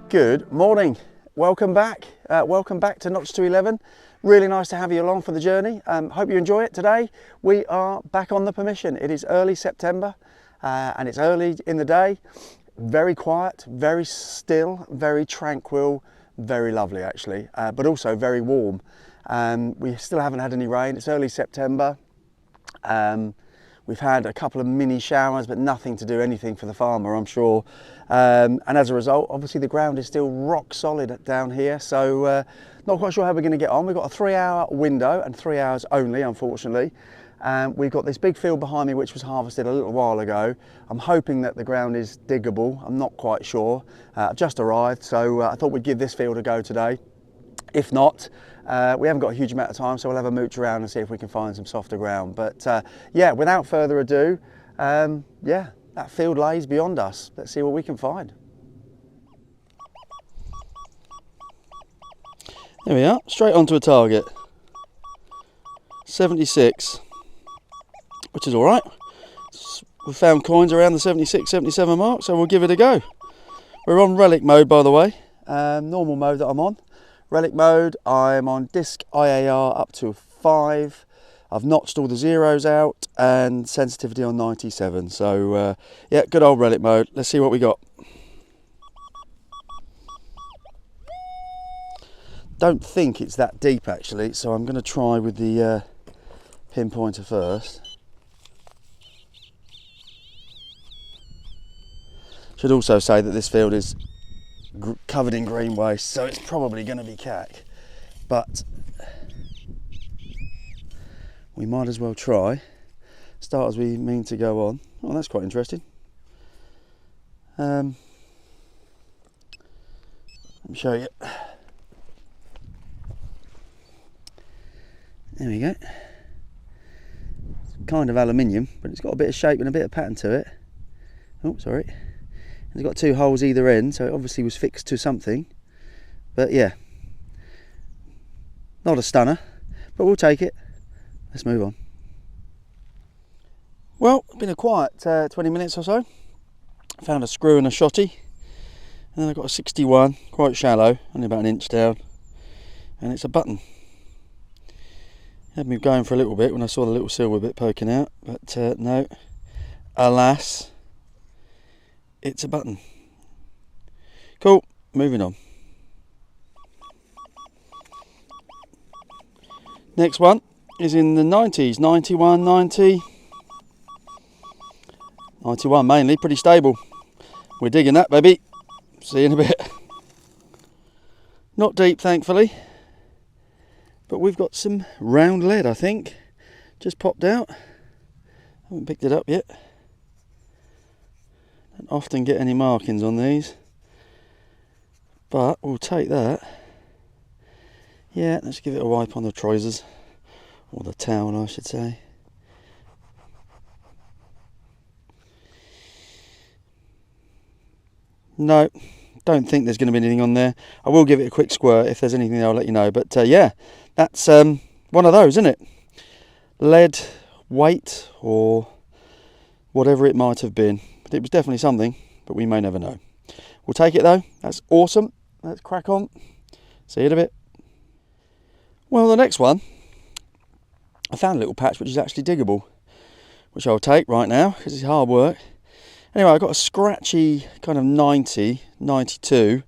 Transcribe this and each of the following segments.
Good morning, welcome back to Notch to 11. Really nice to have you along for the journey. Hope you enjoy it. Today we are back on the permission. It is early September and it's early in the day. Very quiet, very still, very tranquil, very lovely actually, but also very warm. We still haven't had any rain. It's early September. We've had a couple of mini showers, but nothing to do anything for the farmer, I'm sure. And as a result, obviously the ground is still rock solid down here. So not quite sure how we're going to get on. We've got a 3-hour window and 3 hours only, unfortunately. We've got this big field behind me, which was harvested a little while ago. I'm hoping that the ground is diggable. I'm not quite sure. I've just arrived, so I thought we'd give this field a go today. If not, we haven't got a huge amount of time, so we'll have a mooch around and see if we can find some softer ground. But yeah, without further ado, yeah, that field lays beyond us. Let's see what we can find. There we are, straight onto a target. 76, which is all right. We've found coins around the 76, 77 mark, so we'll give it a go. We're on relic mode, by the way, normal mode that I'm on. Relic mode, I'm on disc IAR up to 5. I've notched all the zeros out and sensitivity on 97. So yeah, good old relic mode. Let's see what we got. Don't think it's that deep actually, so I'm going to try with the pinpointer first. Should also say that this field is covered in green waste, so it's probably going to be cack, but we might as well try. Start as we mean to go on. Oh, that's quite interesting. Let me show you. There we go. It's kind of aluminium, but it's got a bit of shape and a bit of pattern to it. Oh, sorry. It's got 2 holes either end, so it obviously was fixed to something. But yeah, not a stunner, but we'll take it. Let's move on. Well, it's been a quiet 20 minutes or so. Found a screw and a shotty, and then I got a 61, quite shallow, only about an inch down, and it's a button. Had me going for a little bit when I saw the little silver bit poking out, but no, alas, it's a button. Cool, moving on. Next one is in the 90s, 91, 90. 91 mainly, pretty stable. We're digging that, baby. See you in a bit. Not deep, thankfully. But we've got some round lead, I think. Just popped out. Haven't picked it up yet. Don't often get any markings on these, but we'll take that. Yeah, let's give it a wipe on the trousers, or the towel I should say. No, don't think there's going to be anything on there. I will give it a quick squirt. If there's anything there, I'll let you know. But yeah, that's one of those, isn't it? Lead weight or whatever it might have been. It was definitely something, but we may never know. We'll take it though. That's awesome. Let's crack on. See you in a bit. Well, the next one, I found a little patch which is actually diggable, which I'll take right now because it's hard work. Anyway, I got a scratchy kind of 90, 92.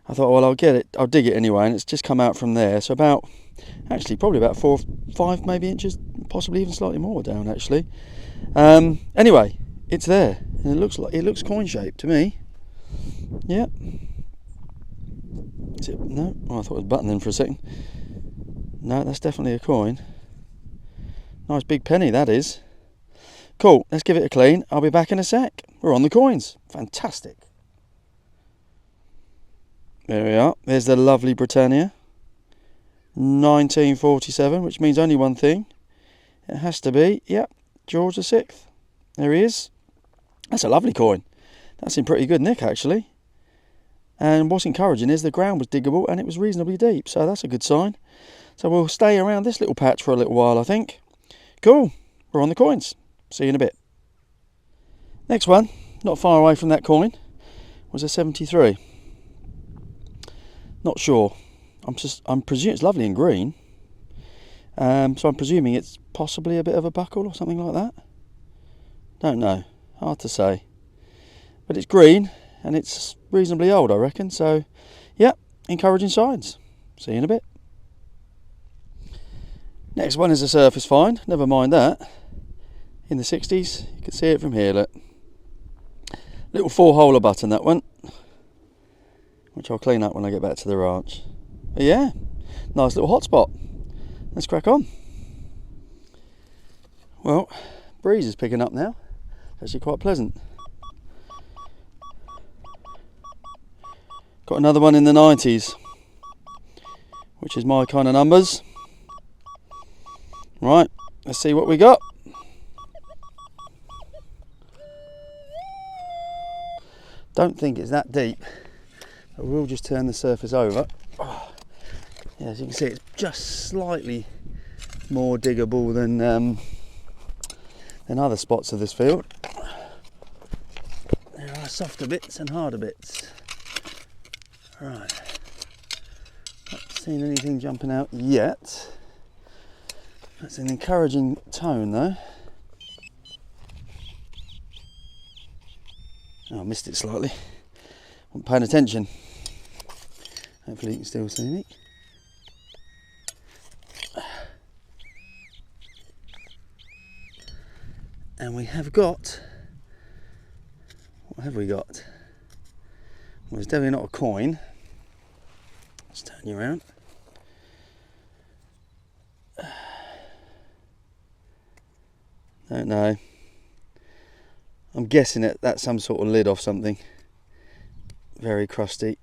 I thought, well, I'll get it. I'll dig it anyway, and it's just come out from there. So about, actually, probably about 4, 5 maybe inches, possibly even slightly more down actually. Anyway, it's there, and it looks coin shaped to me. Yeah. Is it? No. Oh, I thought it was a button then for a second. No, that's definitely a coin. Nice big penny that is. Cool. Let's give it a clean. I'll be back in a sec. We're on the coins. Fantastic. There we are. There's the lovely Britannia. 1947, which means only one thing. It has to be, yep, George VI. There he is. That's a lovely coin. That's in pretty good nick actually. And what's encouraging is the ground was diggable and it was reasonably deep, so that's a good sign. So we'll stay around this little patch for a little while, I think. Cool, we're on the coins. See you in a bit. Next one, not far away from that coin, was a 73. Not sure. I'm presuming it's lovely and green. So I'm presuming it's possibly a bit of a buckle or something like that. Don't know. Hard to say. But it's green and it's reasonably old, I reckon. So, yeah, encouraging signs. See you in a bit. Next one is a surface find. Never mind that. In the 60s, you can see it from here, look. Little 4-holer button, that one. Which I'll clean up when I get back to the ranch. But yeah, nice little hotspot. Let's crack on. Well, breeze is picking up now. Actually quite pleasant. Got another one in the 90s, which is my kind of numbers. Right, let's see what we got. Don't think it's that deep, but we'll just turn the surface over. Yeah, as you can see, it's just slightly more diggable than other spots of this field. There are softer bits and harder bits. Right, not seen anything jumping out yet. That's an encouraging tone though. Oh, I missed it slightly. Wasn't paying attention. Hopefully you can still see me. And we have got, what have we got? Well, it's definitely not a coin. Let's turn you around. Don't know. I'm guessing that's some sort of lid off something. Very crusty.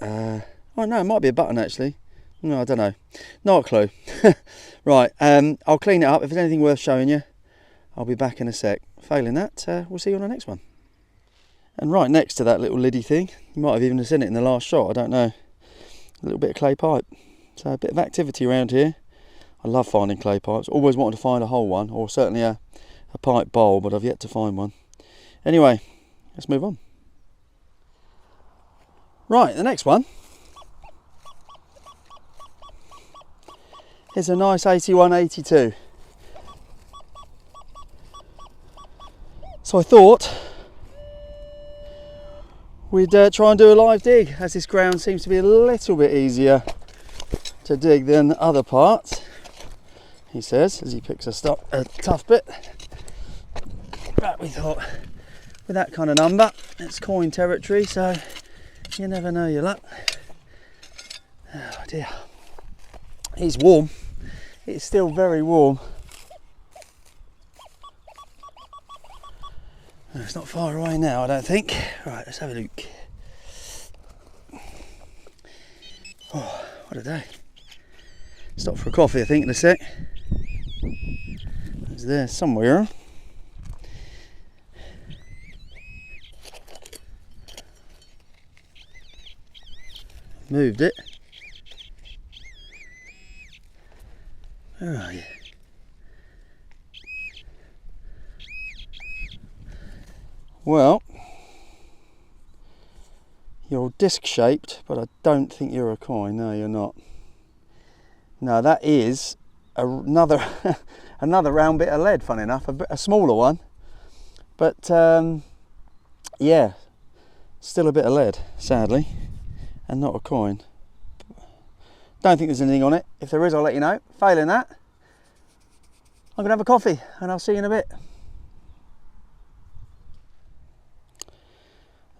Oh no, it might be a button actually. No, I don't know. Not a clue. Right, I'll clean it up. If there's anything worth showing you, I'll be back in a sec. Failing that, we'll see you on the next one. And right next to that little liddy thing, you might have even seen it in the last shot, I don't know. A little bit of clay pipe. So a bit of activity around here. I love finding clay pipes. Always wanted to find a whole one, or certainly a pipe bowl, but I've yet to find one. Anyway, let's move on. Right, the next one is a nice 8182. So I thought we'd try and do a live dig, as this ground seems to be a little bit easier to dig than other parts, he says, as he picks a tough bit. But we thought, with that kind of number, it's coin territory, so you never know your luck. Oh dear. It's warm. It's still very warm. It's not far away now, I don't think. Right, let's have a look. Oh, what a day. Stop for a coffee, I think, in a sec. It's there somewhere. Moved it. Where are you? Well, you're disc shaped, but I don't think you're a coin. No, you're not. No, that is another another round bit of lead, funny enough, a smaller one, but yeah, still a bit of lead, sadly, and not a coin. Don't think there's anything on it. If there is, I'll let you know. Failing that, I'm gonna have a coffee and I'll see you in a bit.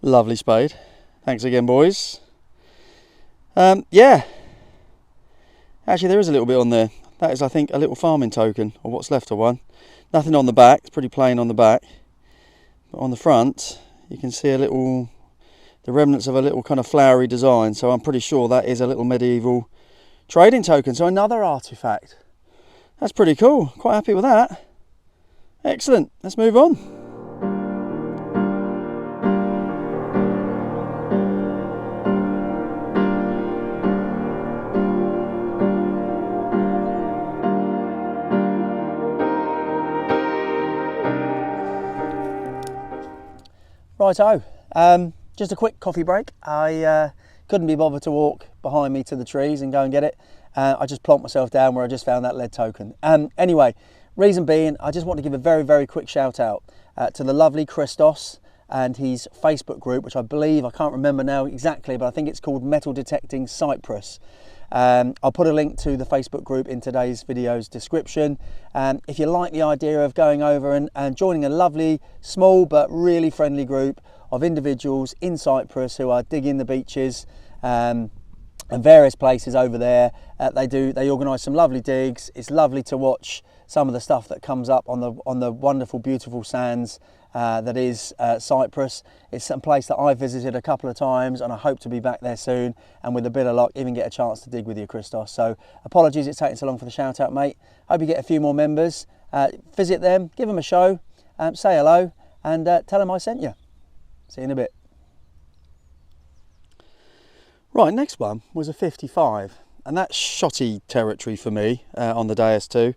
Lovely spade. Thanks again, boys. Yeah, actually there is a little bit on there. That is, I think, a little farming token, or what's left of one. Nothing on the back, it's pretty plain on the back. But on the front, you can see the remnants of a little kind of flowery design. So I'm pretty sure that is a little medieval trading token. So another artifact. That's pretty cool. Quite happy with that. Excellent. Let's move on. Righto, just a quick coffee break. I couldn't be bothered to walk behind me to the trees and go and get it. I just plonked myself down where I just found that lead token. Anyway, reason being, I just want to give a very, very quick shout out to the lovely Christos and his Facebook group, which I believe, I can't remember now exactly, but I think it's called Metal Detecting Cyprus. I'll put a link to the Facebook group in today's video's description. If you like the idea of going over and joining a lovely, small but really friendly group of individuals in Cyprus who are digging the beaches and various places over there, they organise some lovely digs. It's lovely to watch some of the stuff that comes up on the wonderful, beautiful sands that is Cyprus. It's a place that I've visited a couple of times, and I hope to be back there soon, and with a bit of luck even get a chance to dig with you, Christos. So apologies it's taking so long for the shout out, mate. Hope you get a few more members. Visit them, give them a show, say hello, and tell them I sent you. See you in a bit. Right, next one was a 55, and that's shotty territory for me on the Deus II.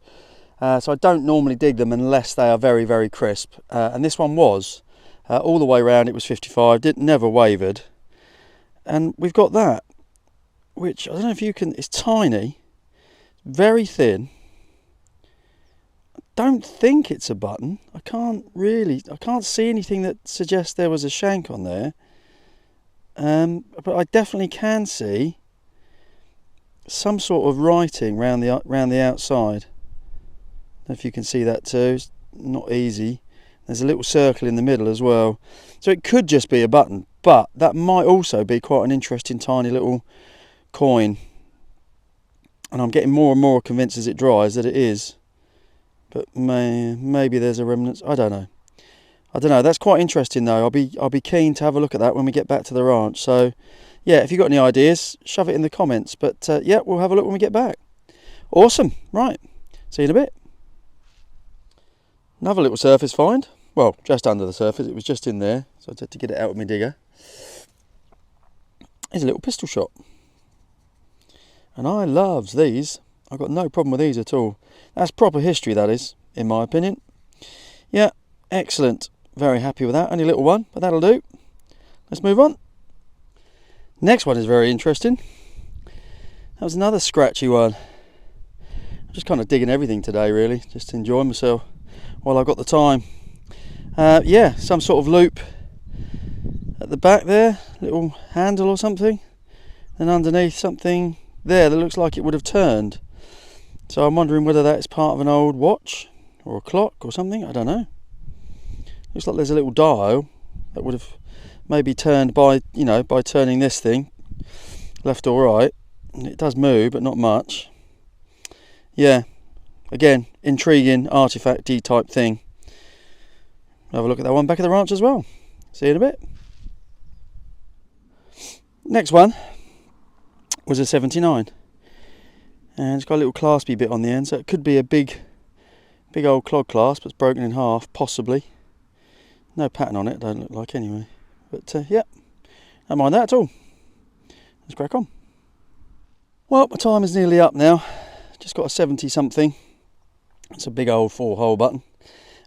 So I don't normally dig them unless they are very, very crisp. And this one was all the way around. It was 55. Never wavered. And we've got that, which I don't know if you can. It's tiny, very thin. I don't think it's a button. I can't see anything that suggests there was a shank on there. But I definitely can see some sort of writing round the outside. I don't know if you can see that too. It's not easy. There's a little circle in the middle as well. So it could just be a button, but that might also be quite an interesting tiny little coin. And I'm getting more and more convinced as it dries that it is. But maybe there's a remnant. I don't know. That's quite interesting though. I'll be keen to have a look at that when we get back to the ranch. So yeah, if you've got any ideas, shove it in the comments. But yeah, we'll have a look when we get back. Awesome. Right. See you in a bit. Another little surface find. Well, just under the surface. It was just in there, so I had to get it out with my digger. Here's a little pistol shot. And I loves these. I've got no problem with these at all. That's proper history, that is, in my opinion. Yeah, excellent. Very happy with that. Only a little one, but that'll do. Let's move on. Next one is very interesting. That was another scratchy one. I'm just kind of digging everything today, really. Just enjoying myself while I've got the time. Yeah, some sort of loop at the back there. Little handle or something. And underneath something there that looks like it would have turned. So I'm wondering whether that's part of an old watch or a clock or something. I don't know. Looks like there's a little dial that would have maybe turned by turning this thing left or right. And it does move, but not much. Yeah, again, intriguing artifact-y type thing. Have a look at that one back at the ranch as well. See you in a bit. Next one was a 79. And it's got a little claspy bit on the end, so it could be a big old clog clasp that's broken in half, possibly. No pattern on it, don't look like anyway. But yeah, don't mind that at all. Let's crack on. Well, my time is nearly up now. Just got a 70 something. It's a big old 4-hole button.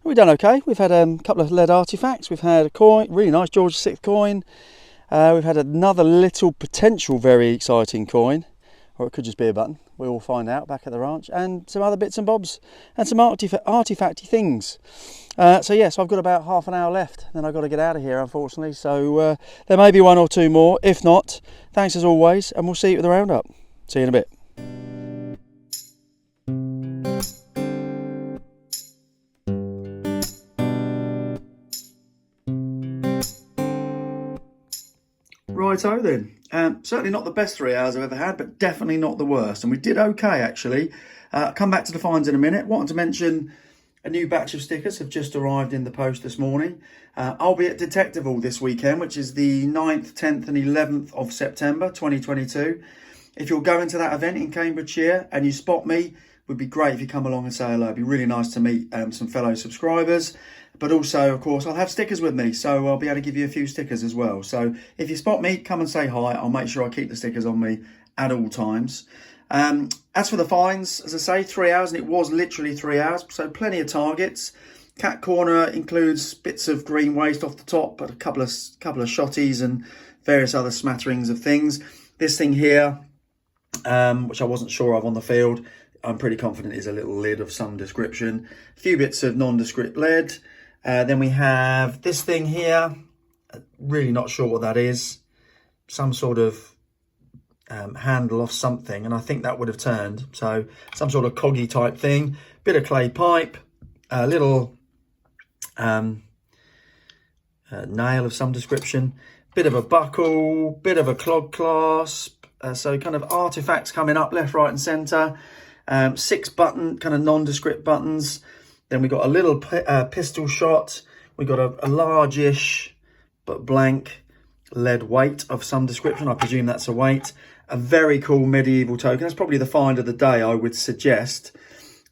We've done okay. We've had a couple of lead artifacts. We've had a coin, really nice George VI coin. We've had another little potential very exciting coin, or it could just be a button. We will find out back at the ranch, and some other bits and bobs and some artifacty things. So yes, I've got about half an hour left, then I've got to get out of here, unfortunately. So there may be one or two more. If not, thanks as always, and we'll see you at the roundup. See you in a bit. Righto then. Certainly not the best 3 hours I've ever had, but definitely not the worst. And we did okay, actually. Come back to the finds in a minute. Wanted to mention a new batch of stickers have just arrived in the post this morning. I'll be at Detectival this weekend, which is the 9th, 10th and 11th of September 2022. If you're going to that event in Cambridgeshire and you spot me, it would be great if you come along and say hello. It'd be really nice to meet some fellow subscribers. But also, of course, I'll have stickers with me, so I'll be able to give you a few stickers as well. So if you spot me, come and say hi. I'll make sure I keep the stickers on me at all times. As for the finds, as I say, 3 hours, and it was literally 3 hours, so plenty of targets. cat corner includes bits of green waste off the top, but a couple of shotties and various other smatterings of things. This thing here, which I wasn't sure of on the field, I'm pretty confident is a little lid of some description. A few bits of nondescript lead. Then we have this thing here. Really not sure what that is. Some sort of handle off something, and I think that would have turned. So some sort of coggy type thing. Bit of clay pipe. A little nail of some description. Bit of a buckle. Bit of a clog clasp. So kind of artifacts coming up left, right and centre. 6 button kind of nondescript buttons. Then we got a little pistol shot. We got a large-ish but blank lead weight of some description. I presume that's a weight. A very cool medieval token. That's probably the find of the day, I would suggest.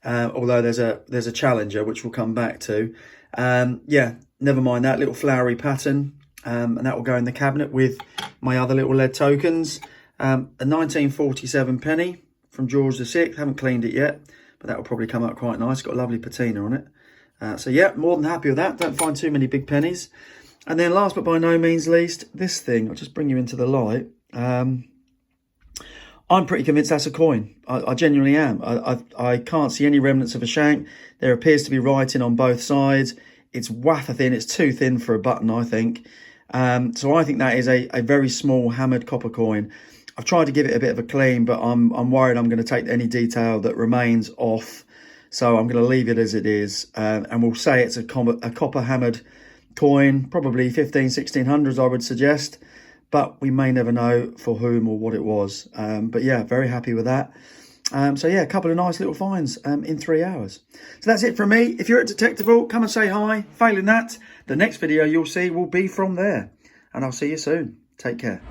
Although there's a challenger which we'll come back to. Yeah, never mind that little flowery pattern, and that will go in the cabinet with my other little lead tokens. A 1947 penny from George VI. Haven't cleaned it yet, but that will probably come out quite nice. Got a lovely patina on it. So yeah, more than happy with that. Don't find too many big pennies. And then last but by no means least, this thing. I'll just bring you into the light. I'm pretty convinced that's a coin. I genuinely am. I can't see any remnants of a shank. There appears to be writing on both sides. It's wafer thin. It's too thin for a button, I think. So I think that is a very small hammered copper coin. I've tried to give it a bit of a clean, but I'm worried I'm going to take any detail that remains off. So I'm going to leave it as it is. And we'll say it's a copper hammered coin, probably 1600s, I would suggest. But we may never know for whom or what it was. But yeah, very happy with that. So yeah, a couple of nice little finds in 3 hours. So that's it from me. If you're at Detectival, come and say hi. Failing that, the next video you'll see will be from there. And I'll see you soon. Take care.